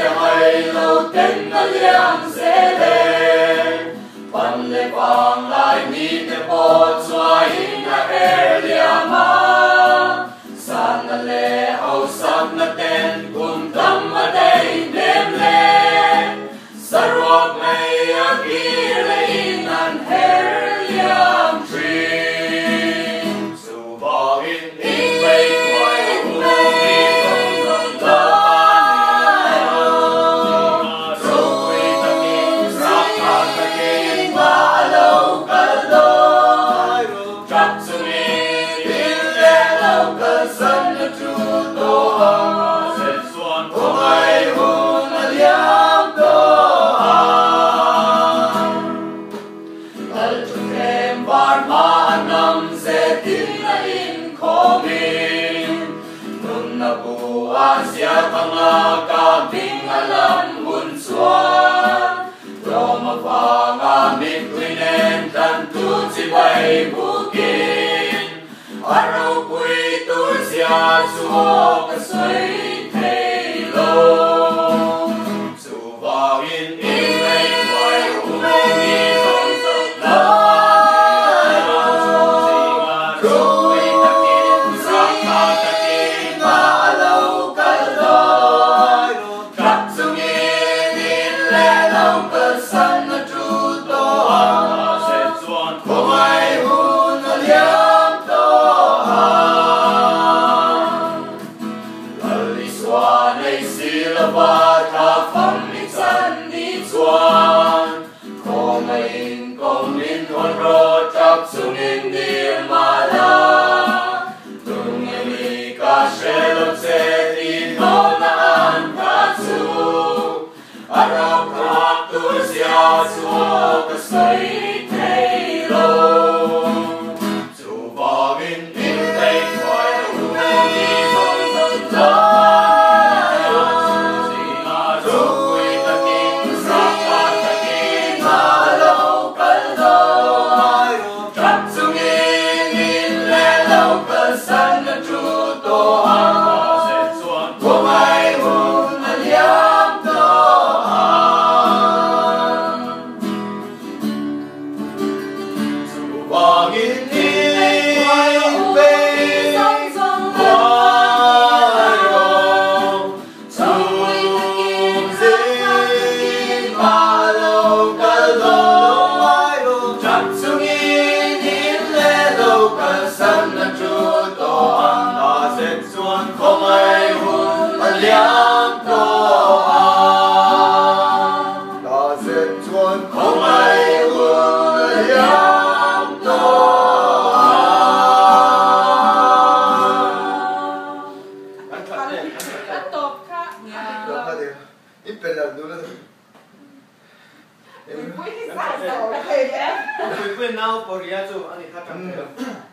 hay lâu tên là liang dễ lên pan lệ vang lại mi te bột xoay na elia ma san na lệ hậu sắp na tên cùng tâm ở đây đêm lên sarok may akira inan helium tree su ba in vây ngoài u Asia tanga kabing alam bunsuan Roma panga mitwinen dan tutsi bay bukin Araw pu'y tursia suho kasoy taylo Subangin ilay kway umungi song song lawan Ru'y takin saka takin maalaw San na tru to ha se chuan ko mai hun na liam to ha lali swan ei sila ba tha pham ni chan ni chuan ko mai kom min hon ro chap sung in dir ma la tung mi ka shelo se ti no na an ka chu arap Tursia suo kasay taylo Subangin intay kway umuni song song lawan Singarukoy takin saka takin malaw kaldoy Tapsungin inlelaw kasan na truto ang kasetsuan kumay hun alyam to Subangin ilay ubay kwayo Sumzin malaw kaldoy Tapsungin inlelaw kasan na truto ang kasetsuan kumay hun alyam to kasetsuan kumay hun alyam Quên nào bỏ ra rồi anh ấy hát